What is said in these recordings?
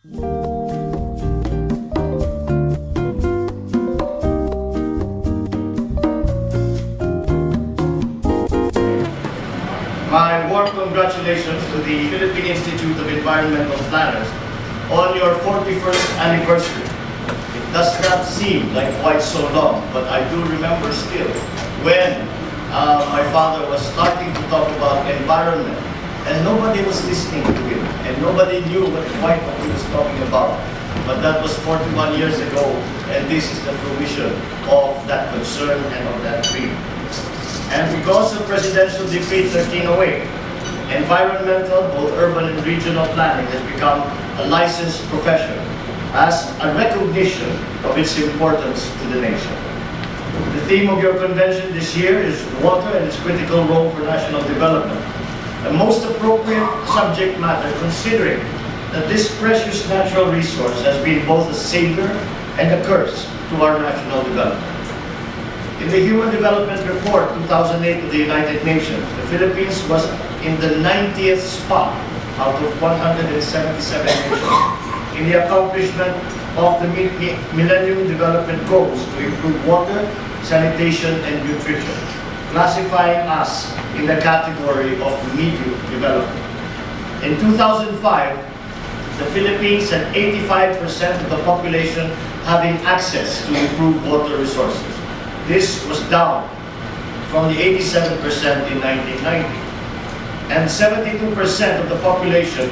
My warm congratulations to the Philippine Institute of Environmental Planners on your 41st anniversary. It does not seem like quite so long, but I do remember still when my father was starting to talk about environment and nobody was listening to him and nobody knew quite what he was talking about. But that was 41 years ago, and this is the fruition of that concern and of that dream. And because of Presidential Decree 1308, environmental, both urban and regional planning has become a licensed profession as a recognition of its importance to the nation. The theme of your convention this year is water and its critical role for national development. The most appropriate subject matter considering that this precious natural resource has been both a savior and a curse to our national development. In the Human Development Report 2008 of the United Nations, the Philippines was in the 90th spot out of 177 nations in the accomplishment of the Millennium Development Goals to improve water, sanitation, and nutrition, classifying us in the category of medium development. In 2005, the Philippines had 85% of the population having access to improved water resources. This was down from the 87% in 1990. And 72% of the population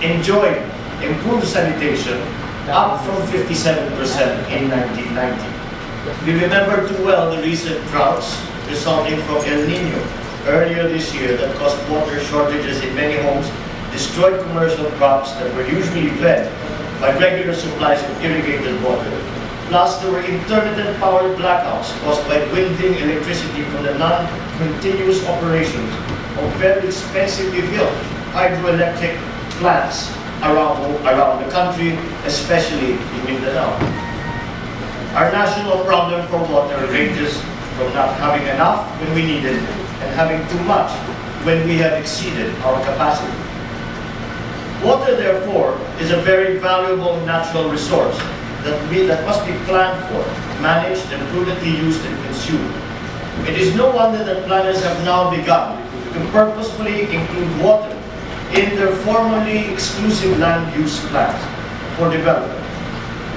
enjoyed improved sanitation, up from 57% in 1990. We remember too well the recent droughts resulting from El Nino earlier this year that caused water shortages in many homes, destroyed commercial crops that were usually fed by regular supplies of irrigated water. Plus, there were intermittent-powered blackouts caused by dwindling electricity from the non-continuous operations of very expensively built hydroelectric plants around the country, especially in Mindanao. Our national problem for water ranges from not having enough when we need it and having too much when we have exceeded our capacity. Water, therefore, is a very valuable natural resource that must be planned for, managed, and prudently used and consumed. It is no wonder that planners have now begun to purposefully include water in their formerly exclusive land use plans for development.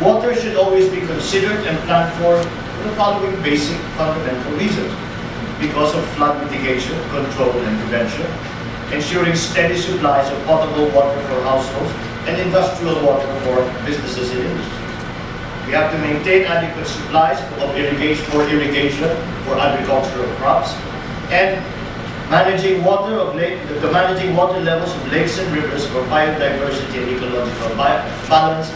Water should always be considered and planned for the following basic fundamental reasons: because of flood mitigation, control, and prevention, ensuring steady supplies of potable water for households and industrial water for businesses and industries. We have to maintain adequate supplies of irrigation for agricultural crops, and managing water levels of lakes and rivers for biodiversity and ecological balance,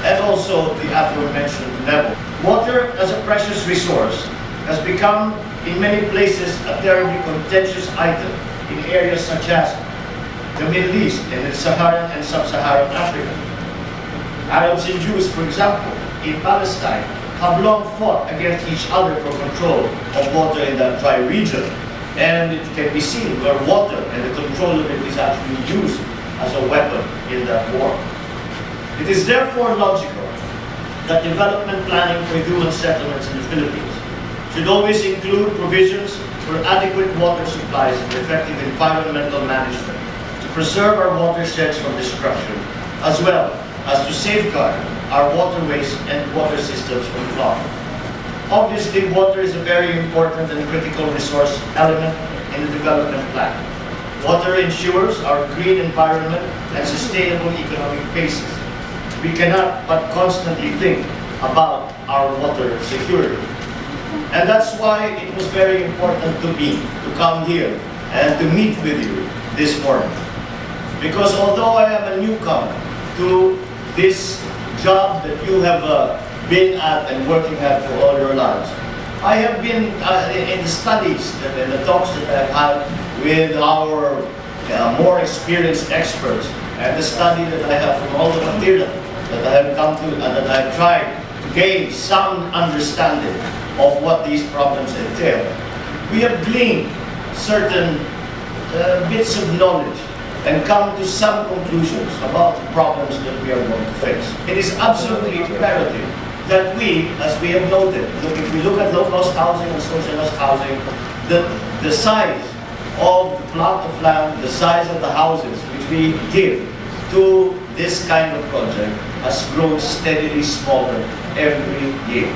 and also the aforementioned level. Water as a precious resource has become, in many places, a terribly contentious item in areas such as the Middle East and in Saharan and Sub-Saharan Africa. Arabs and Jews, for example, in Palestine, have long fought against each other for control of water in that dry region. And it can be seen where water and the control of it is actually used as a weapon in that war. It is therefore logical that development planning for human settlements in the Philippines should always include provisions for adequate water supplies and effective environmental management to preserve our watersheds from destruction, as well as to safeguard our waterways and water systems from clogging. Obviously, water is a very important and critical resource element in the development plan. Water ensures our green environment and sustainable economic basis. We cannot but constantly think about our water security. And that's why it was very important to me to come here and to meet with you this morning. Because although I am a newcomer to this job that you have been at and working at for all your lives, I have been in the studies and the talks that I've had with our more experienced experts, and the study that I have from all the material that I have come to and that I have tried to gain some understanding of what these problems entail. We have gleaned certain bits of knowledge and come to some conclusions about the problems that we are going to face. It is absolutely imperative that we, as we have noted, if we look at low-cost housing and socialist housing, the size of the plot of land, the size of the houses which we give to this kind of project has grown steadily smaller every year.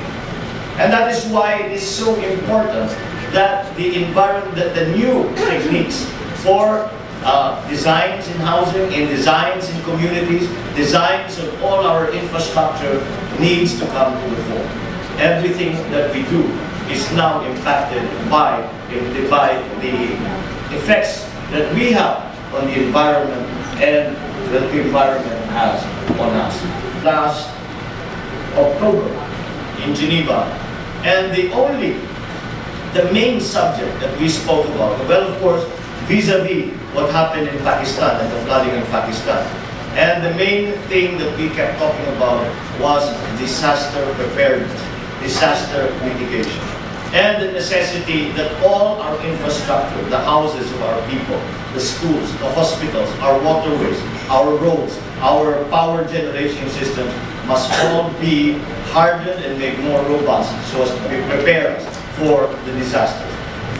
And that is why it is so important that the new techniques for designs in housing, in designs in communities, designs of all our infrastructure needs to come to the fore. Everything that we do is now impacted by the effects that we have on the environment and that the environment has on us. Last October in Geneva, and the main subject that we spoke about, well, of course, vis-a-vis what happened in Pakistan and the flooding in Pakistan. And the main thing that we kept talking about was disaster preparedness, disaster mitigation, and the necessity that all our infrastructure, the houses of our people, the schools, the hospitals, our waterways, our roads, our power generation systems must all be hardened and made more robust so as to prepare us for the disasters.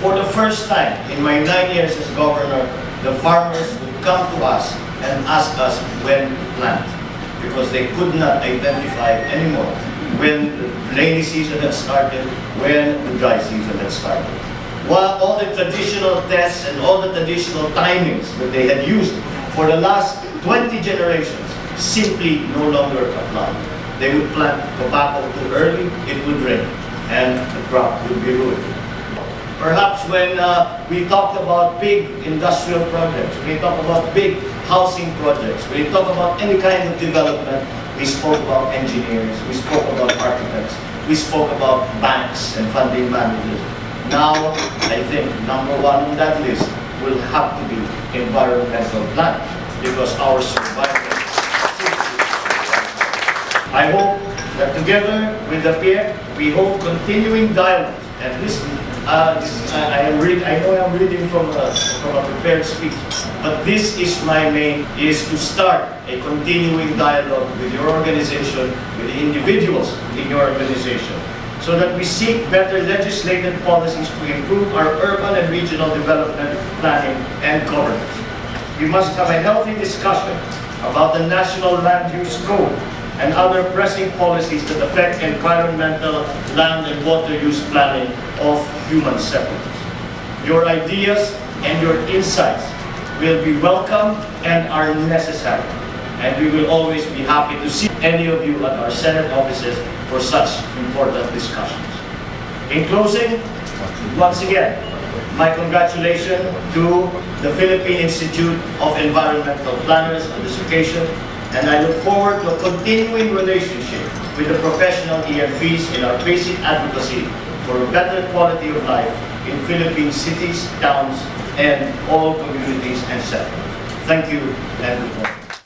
For the first time in my 9 years as governor, the farmers would come to us and ask us when to plant, because they could not identify anymore when the rainy season had started, when the dry season had started. While all the traditional tests and all the traditional timings that they had used for the last 20 generations simply no longer apply. They would plant tobacco too early, it would rain, and the crop would be ruined. Perhaps when we talked about big industrial projects, when we talk about big housing projects, when we talk about any kind of development, we spoke about engineers, we spoke about architects, we spoke about banks and funding managers. Now, I think number one on that list will have to be environmental planning, because our survival. I hope that together with the PIEP, we hold continuing dialogue. And I know I'm reading from a prepared speech, but this is my main, is to start a continuing dialogue with your organization, with the individuals in your organization, so that we seek better legislative policies to improve our urban and regional development planning and governance. We must have a healthy discussion about the National Land Use Code and other pressing policies that affect environmental, land and water use planning of human settlements. Your ideas and your insights will be welcome and are necessary. And we will always be happy to see any of you at our Senate offices for such important discussions. In closing, once again, my congratulations to the Philippine Institute of Environmental Planners on this occasion, and I look forward to a continuing relationship with the professional EMPs in our basic advocacy for a better quality of life in Philippine cities, towns, and all communities and settlements. Thank you, and good morning.